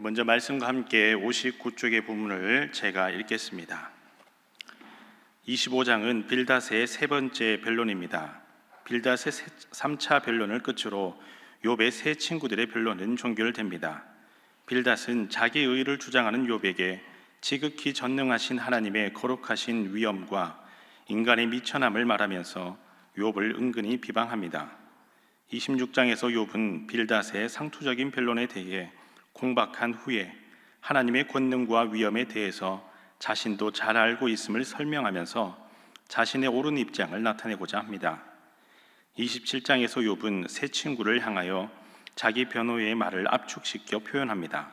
먼저 말씀과 함께 59쪽의 부분을 제가 읽겠습니다. 25장은 빌닷의 세 번째 변론입니다. 빌닷의 3차 변론을 끝으로 욥의 세 친구들의 변론은 종결됩니다. 빌닷은 자기 의를 주장하는 욥에게 지극히 전능하신 하나님의 거룩하신 위엄과 인간의 미천함을 말하면서 욥을 은근히 비방합니다. 26장에서 욥은 빌닷의 상투적인 변론에 대해 공박한 후에 하나님의 권능과 위엄에 대해서 자신도 잘 알고 있음을 설명하면서 자신의 옳은 입장을 나타내고자 합니다. 27장에서 욥은 세 친구를 향하여 자기 변호의 말을 압축시켜 표현합니다.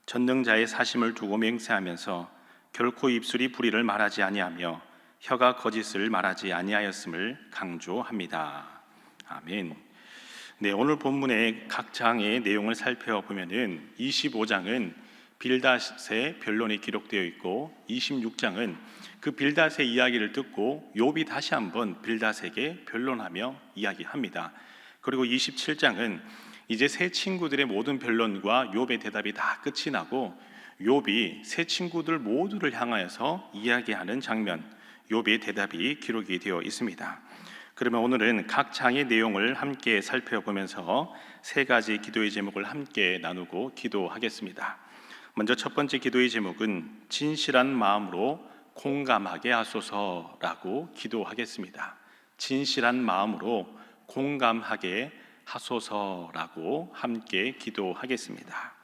전능자의 사심을 두고 맹세하면서 결코 입술이 불의를 말하지 아니하며 혀가 거짓을 말하지 아니하였음을 강조합니다. 아멘. 오늘 본문의 각 장의 내용을 살펴보면은 25장은 빌닷의 변론이 기록되어 있고 26장은 그 빌닷의 이야기를 듣고 욥이 다시 한번 빌닷에게 변론하며 이야기합니다. 그리고 27장은 이제 세 친구들의 모든 변론과 욥의 대답이 다 끝이 나고 욥이 세 친구들 모두를 향하여서 이야기하는 장면, 욥의 대답이 기록이 되어 있습니다. 그러면 오늘은 각 장의 내용을 함께 살펴보면서 세 가지 기도의 제목을 함께 나누고 기도하겠습니다. 먼저 첫 번째 기도의 제목은 진실한 마음으로 공감하게 하소서라고 기도하겠습니다. 진실한 마음으로 공감하게 하소서라고 함께 기도하겠습니다.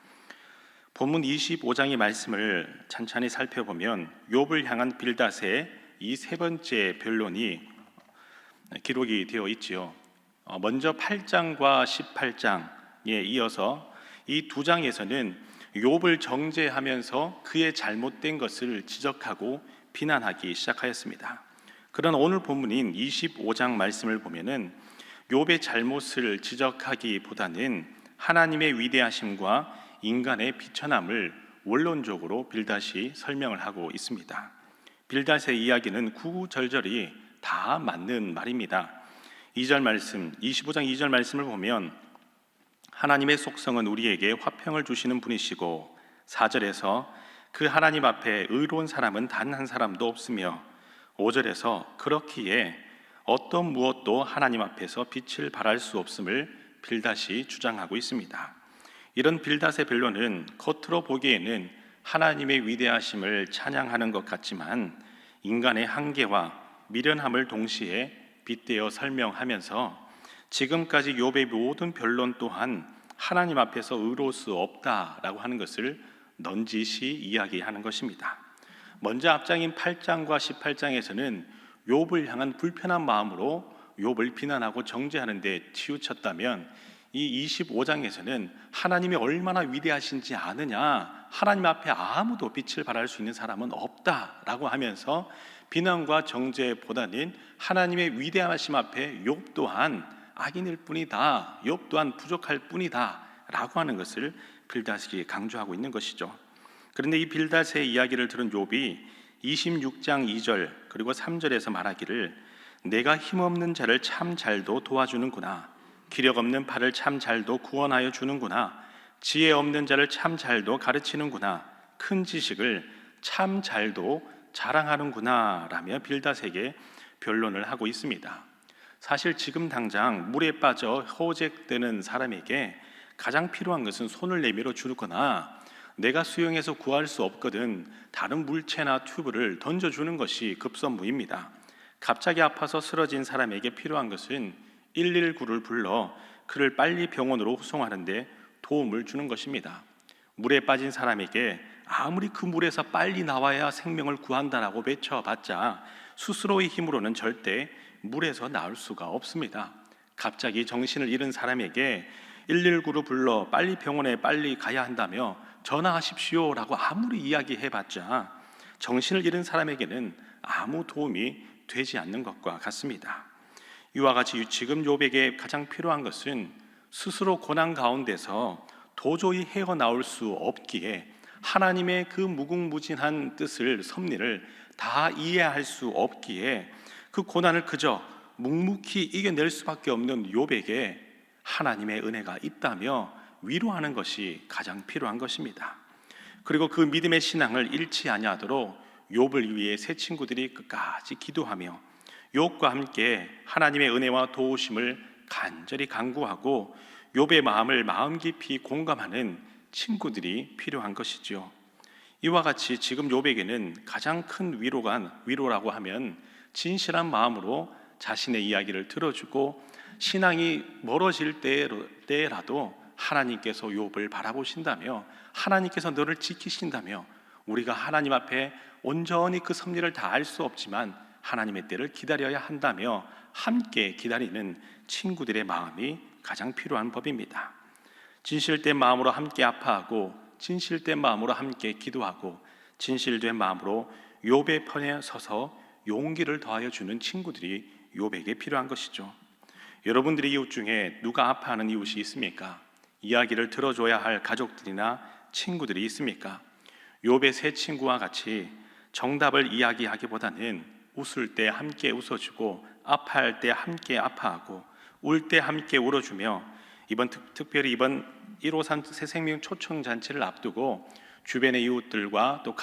본문 25장의 말씀을 찬찬히 살펴보면 욥을 향한 빌닷의 이 세 번째 변론이 기록이 되어 있지요. 먼저 8장과 18장에 이어서 이 두 장에서는 욥을 정죄하면서 그의 잘못된 것을 지적하고 비난하기 시작하였습니다. 그러나 오늘 본문인 25장 말씀을 보면은 욥의 잘못을 지적하기보다는 하나님의 위대하심과 인간의 비천함을 원론적으로 빌닷이 설명을 하고 있습니다. 빌닷의 이야기는 구구절절이 다 맞는 말입니다. 2절 말씀, 25장 2절 말씀을 보면 하나님의 속성은 우리에게 화평을 주시는 분이시고 4절에서 그 하나님 앞에 의로운 사람은 단 한 사람도 없으며 5절에서 그렇기에 어떤 무엇도 하나님 앞에서 빛을 발할 수 없음을 빌닷이 주장하고 있습니다. 이런 빌닷의 변론은 겉으로 보기에는 하나님의 위대하심을 찬양하는 것 같지만 인간의 한계와 미련함을 동시에 빗대어 설명하면서 지금까지 욥의 모든 변론 또한 하나님 앞에서 의로울 수 없다라고 하는 것을 넌지시 이야기하는 것입니다. 먼저 앞장인 8장과 18장에서는 욥을 향한 불편한 마음으로 욥을 비난하고 정죄하는 데 치우쳤다면 이 25장에서는 하나님이 얼마나 위대하신지 아느냐, 하나님 앞에 아무도 빛을 발할 수 있는 사람은 없다라고 하면서 비난과 정죄보다는 하나님의 위대하심 앞에 욥 또한 악인일 뿐이다, 욥 또한 부족할 뿐이다 라고 하는 것을 빌닷이 강조하고 있는 것이죠. 그런데 이 빌닷의 이야기를 들은 욥이 26장 2절 그리고 3절에서 말하기를 내가 힘없는 자를 참 잘도 도와주는구나, 기력 없는 팔을 참 잘도 구원하여 주는구나, 지혜 없는 자를 참 잘도 가르치는구나, 큰 지식을 참 잘도 자랑하는구나 라며 빌닷에게 변론을 하고 있습니다. 사실 지금 당장 물에 빠져 허우적대는 사람에게 가장 필요한 것은 손을 내밀어 주거나 내가 수영해서 구할 수 없거든 다른 물체나 튜브를 던져주는 것이 급선무입니다. 갑자기 아파서 쓰러진 사람에게 필요한 것은 119를 불러 그를 빨리 병원으로 후송하는 데 도움을 주는 것입니다. 물에 빠진 사람에게 아무리 그 물에서 빨리 나와야 생명을 구한다라고 외쳐봤자 스스로의 힘으로는 절대 물에서 나올 수가 없습니다. 갑자기 정신을 잃은 사람에게 119로 불러 빨리 병원에 빨리 가야 한다며 전화하십시오 라고 아무리 이야기해봤자 정신을 잃은 사람에게는 아무 도움이 되지 않는 것과 같습니다. 이와 같이 지금 욥에게 가장 필요한 것은 스스로 고난 가운데서 도저히 헤어나올 수 없기에 하나님의 그 무궁무진한 뜻을, 섭리를 다 이해할 수 없기에 그 고난을 그저 묵묵히 이겨낼 수밖에 없는 욥에게 하나님의 은혜가 있다며 위로하는 것이 가장 필요한 것입니다. 그리고 그 믿음의 신앙을 잃지 아니하도록 욥을 위해 세 친구들이 끝까지 기도하며 욥과 함께 하나님의 은혜와 도우심을 간절히 간구하고 욥의 마음을 마음 깊이 공감하는 친구들이 필요한 것이죠. 이와 같이 지금 욥에게는 가장 큰 위로라고 하면 진실한 마음으로 자신의 이야기를 들어주고 신앙이 멀어질 때라도 하나님께서 욥을 바라보신다며 하나님께서 너를 지키신다며 우리가 하나님 앞에 온전히 그 섭리를 다 알 수 없지만 하나님의 때를 기다려야 한다며 함께 기다리는 친구들의 마음이 가장 필요한 법입니다. 진실된 마음으로 함께 아파하고 진실된 마음으로 함께 기도하고 진실된 마음으로 욥의 편에 서서 용기를 더하여 주는 친구들이 욥에게 필요한 것이죠. 여러분들의 이웃 중에 누가 아파하는 이웃이 있습니까? 이야기를 들어줘야 할 가족들이나 친구들이 있습니까? 욥의 세 친구와 같이 정답을 이야기하기보다는 웃을 때 함께 웃어주고 아파할 때 함께 아파하고 울 때 함께 울어주며 특별히 이번 153 새생명 초청잔치를 앞두고 주변의 이웃들과 또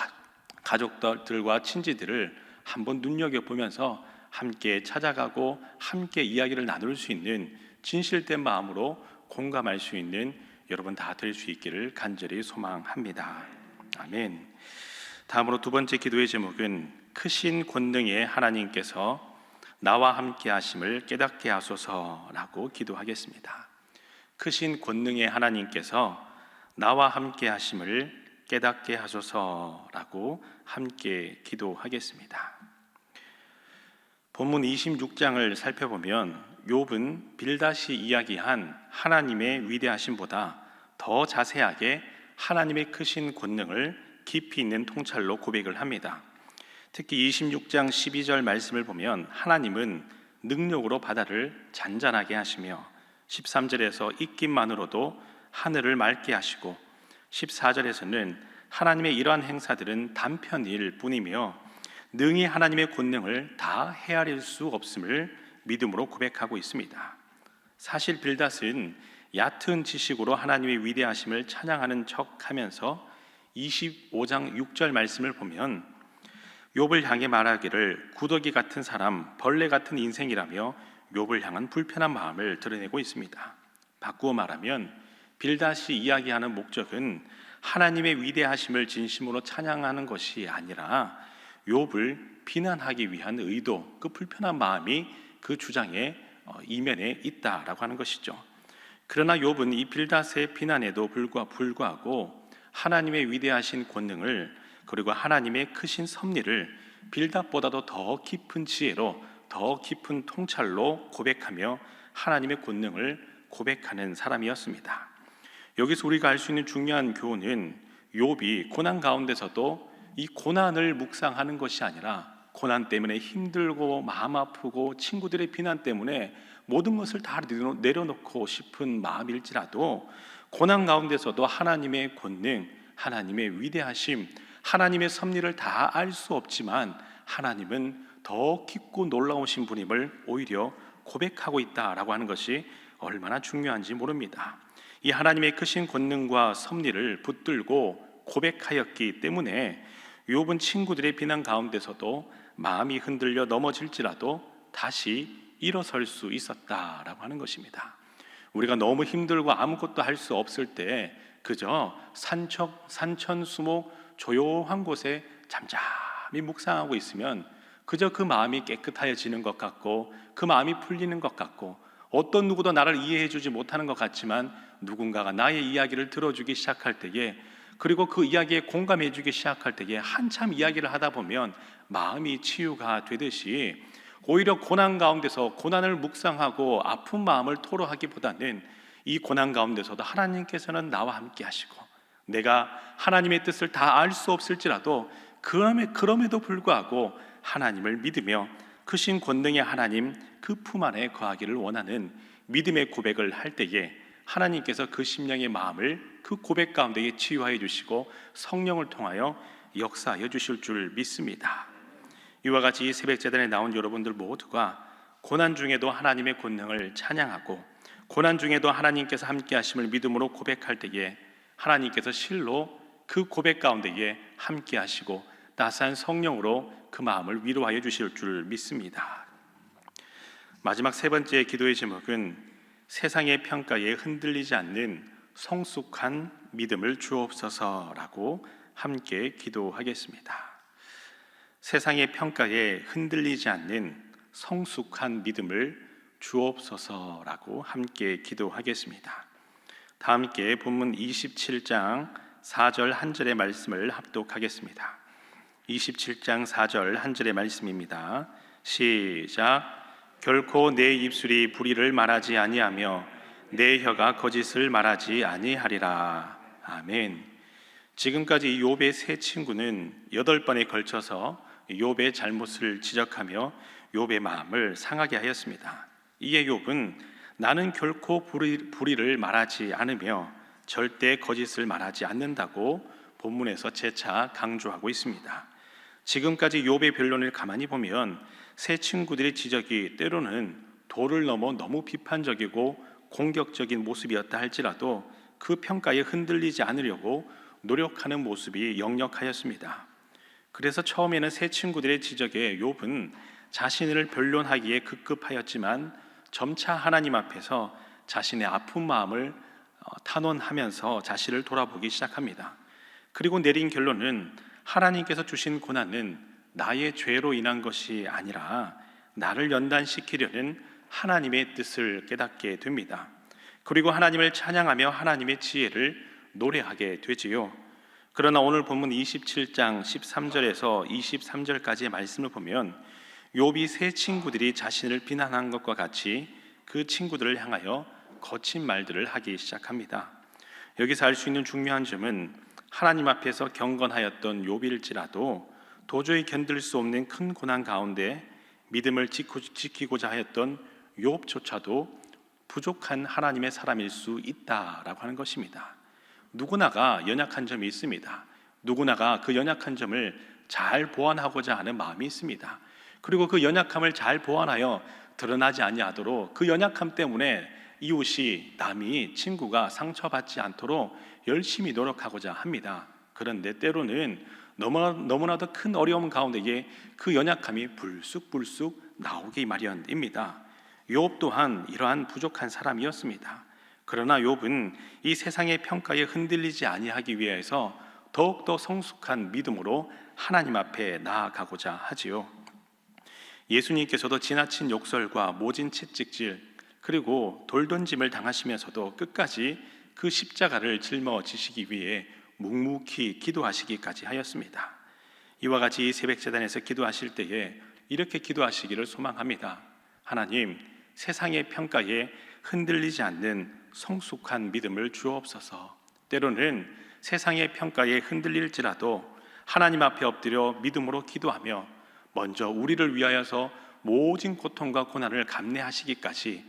가족들과 친지들을 한번 눈여겨보면서 함께 찾아가고 함께 이야기를 나눌 수 있는 진실된 마음으로 공감할 수 있는 여러분 다 될 수 있기를 간절히 소망합니다. 아멘. 다음으로 두 번째 기도의 제목은 크신 권능의 하나님께서 나와 함께 하심을 깨닫게 하소서라고 기도하겠습니다. 크신 권능의 하나님께서 나와 함께 하심을 깨닫게 하소서라고 함께 기도하겠습니다. 본문 26장을 살펴보면 욥은 빌닷이 이야기한 하나님의 위대하심보다 더 자세하게 하나님의 크신 권능을 깊이 있는 통찰로 고백을 합니다. 특히 26장 12절 말씀을 보면 하나님은 능력으로 바다를 잔잔하게 하시며 13절에서 입김만으로도 하늘을 맑게 하시고 14절에서는 하나님의 이러한 행사들은 단편일 뿐이며 능히 하나님의 권능을 다 헤아릴 수 없음을 믿음으로 고백하고 있습니다. 사실 빌닷은 얕은 지식으로 하나님의 위대하심을 찬양하는 척하면서 25장 6절 말씀을 보면 욥을 향해 말하기를 구더기 같은 사람, 벌레 같은 인생이라며 욥을 향한 불편한 마음을 드러내고 있습니다. 바꾸어 말하면 빌닷이 이야기하는 목적은 하나님의 위대하심을 진심으로 찬양하는 것이 아니라 욥을 비난하기 위한 의도, 그 불편한 마음이 그 주장의 이면에 있다라고 하는 것이죠. 그러나 욥은 이 빌닷의 비난에도 불구하고 하나님의 위대하신 권능을 그리고 하나님의 크신 섭리를 빌닷보다도 더 깊은 지혜로 더 깊은 통찰로 고백하며 하나님의 권능을 고백하는 사람이었습니다. 여기서 우리가 알 수 있는 중요한 교훈은 욥이 고난 가운데서도 이 고난을 묵상하는 것이 아니라 고난 때문에 힘들고 마음 아프고 친구들의 비난 때문에 모든 것을 다 내려놓고 싶은 마음일지라도 고난 가운데서도 하나님의 권능, 하나님의 위대하심, 하나님의 섭리를 다 알 수 없지만 하나님은 더 깊고 놀라우신 분임을 오히려 고백하고 있다라고 하는 것이 얼마나 중요한지 모릅니다. 이 하나님의 크신 권능과 섭리를 붙들고 고백하였기 때문에 욥은 친구들의 비난 가운데서도 마음이 흔들려 넘어질지라도 다시 일어설 수 있었다라고 하는 것입니다. 우리가 너무 힘들고 아무것도 할 수 없을 때 그저 산천수목 조용한 곳에 잠잠히 묵상하고 있으면 그저 그 마음이 깨끗해지는 것 같고 그 마음이 풀리는 것 같고 어떤 누구도 나를 이해해 주지 못하는 것 같지만 누군가가 나의 이야기를 들어주기 시작할 때에 그리고 그 이야기에 공감해 주기 시작할 때에 한참 이야기를 하다 보면 마음이 치유가 되듯이 오히려 고난 가운데서 고난을 묵상하고 아픈 마음을 토로하기보다는 이 고난 가운데서도 하나님께서는 나와 함께 하시고 내가 하나님의 뜻을 다 알 수 없을지라도 그럼에도 불구하고 하나님을 믿으며 크신 권능의 하나님 그 품 안에 거하기를 원하는 믿음의 고백을 할 때에 하나님께서 그 심령의 마음을 그 고백 가운데에 치유하여 주시고 성령을 통하여 역사하여 주실 줄 믿습니다. 이와 같이 이 새벽 제단에 나온 여러분들 모두가 고난 중에도 하나님의 권능을 찬양하고 고난 중에도 하나님께서 함께 하심을 믿음으로 고백할 때에 하나님께서 실로 그 고백 가운데에 함께 하시고 따스한 성령으로 그 마음을 위로하여 주실 줄 믿습니다. 마지막 세 번째 기도의 제목은 세상의 평가에 흔들리지 않는 성숙한 믿음을 주옵소서라고 함께 기도하겠습니다. 세상의 평가에 흔들리지 않는 성숙한 믿음을 주옵소서라고 함께 기도하겠습니다. 다 함께 본문 27장 4절 한 절의 말씀을 합독하겠습니다. 27장 4절 한 절의 말씀입니다. 시작. 결코 내 입술이 불의를 말하지 아니하며 내 혀가 거짓을 말하지 아니하리라. 아멘. 지금까지 욥의 세 친구는 8번에 걸쳐서 욥의 잘못을 지적하며 욥의 마음을 상하게 하였습니다. 이에 욥은 나는 결코 불의를 말하지 않으며 절대 거짓을 말하지 않는다고 본문에서 재차 강조하고 있습니다. 지금까지 욥의 변론을 가만히 보면 세 친구들의 지적이 때로는 도를 넘어 너무 비판적이고 공격적인 모습이었다 할지라도 그 평가에 흔들리지 않으려고 노력하는 모습이 역력하였습니다. 그래서 처음에는 세 친구들의 지적에 욥은 자신을 변론하기에 급급하였지만 점차 하나님 앞에서 자신의 아픈 마음을 탄원하면서 자신을 돌아보기 시작합니다. 그리고 내린 결론은 하나님께서 주신 고난은 나의 죄로 인한 것이 아니라 나를 연단시키려는 하나님의 뜻을 깨닫게 됩니다. 그리고 하나님을 찬양하며 하나님의 지혜를 노래하게 되지요. 그러나 오늘 본문 27장 13절에서 23절까지의 말씀을 보면 욥이 세 친구들이 자신을 비난한 것과 같이 그 친구들을 향하여 거친 말들을 하기 시작합니다. 여기서 알 수 있는 중요한 점은 하나님 앞에서 경건하였던 욥일지라도 도저히 견딜 수 없는 큰 고난 가운데 믿음을 지키고자 하였던 욥조차도 부족한 하나님의 사람일 수 있다라고 하는 것입니다. 누구나가 연약한 점이 있습니다. 누구나가 그 연약한 점을 잘 보완하고자 하는 마음이 있습니다. 그리고 그 연약함을 잘 보완하여 드러나지 아니하도록 그 연약함 때문에 이웃이, 남이, 친구가 상처받지 않도록 열심히 노력하고자 합니다. 그런데 때로는 너무나도 큰 어려움 가운데에 그 연약함이 불쑥불쑥 나오기 마련입니다. 욥 또한 이러한 부족한 사람이었습니다. 그러나 욥은 이 세상의 평가에 흔들리지 아니하기 위해서 더욱더 성숙한 믿음으로 하나님 앞에 나아가고자 하지요. 예수님께서도 지나친 욕설과 모진 채찍질 그리고 돌던짐을 당하시면서도 끝까지 그 십자가를 짊어지시기 위해 묵묵히 기도하시기까지 하였습니다. 이와 같이 이 새벽제단에서 기도하실 때에 이렇게 기도하시기를 소망합니다. 하나님, 세상의 평가에 흔들리지 않는 성숙한 믿음을 주옵소서. 때로는 세상의 평가에 흔들릴지라도 하나님 앞에 엎드려 믿음으로 기도하며 먼저 우리를 위하여서 모진 고통과 고난을 감내하시기까지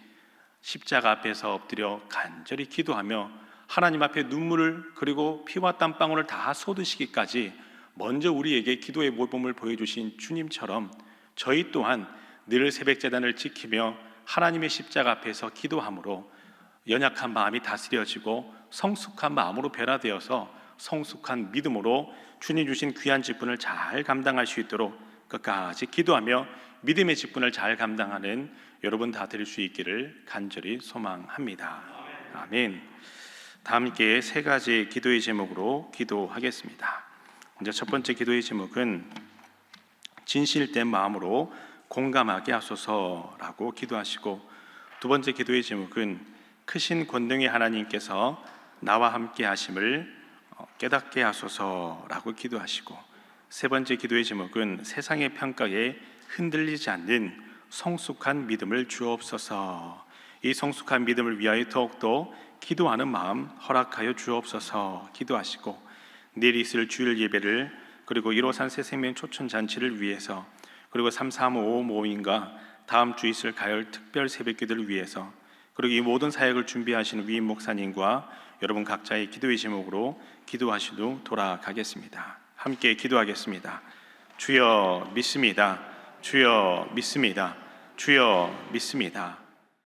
십자가 앞에서 엎드려 간절히 기도하며 하나님 앞에 눈물을 그리고 피와 땀방울을 다 쏟으시기까지 먼저 우리에게 기도의 모범을 보여주신 주님처럼 저희 또한 늘 새벽제단을 지키며 하나님의 십자가 앞에서 기도함으로 연약한 마음이 다스려지고 성숙한 마음으로 변화되어서 성숙한 믿음으로 주님 주신 귀한 직분을 잘 감당할 수 있도록 끝까지 기도하며 믿음의 직분을 잘 감당하는 여러분 다 될 수 있기를 간절히 소망합니다. 아멘. 다 함께 세 가지 기도의 제목으로 기도하겠습니다. 먼저 첫 번째 기도의 제목은 진실된 마음으로 공감하게 하소서라고 기도하시고, 두 번째 기도의 제목은 크신 권능의 하나님께서 나와 함께 하심을 깨닫게 하소서라고 기도하시고, 세 번째 기도의 제목은 세상의 평가에 흔들리지 않는 성숙한 믿음을 주옵소서. 이 성숙한 믿음을 위하여 더욱더 기도하는 마음 허락하여 주옵소서 기도하시고, 내일 있을 주일 예배를 그리고 1호산 새생명 초천잔치를 위해서 그리고 335 모임과 다음 주 있을 가을 특별 새벽기도를 위해서 그리고 이 모든 사역을 준비하시는 위임 목사님과 여러분 각자의 기도의 제목으로 기도하신 후 돌아가겠습니다. 함께 기도하겠습니다. 주여 믿습니다. 주여 믿습니다. 주여 믿습니다.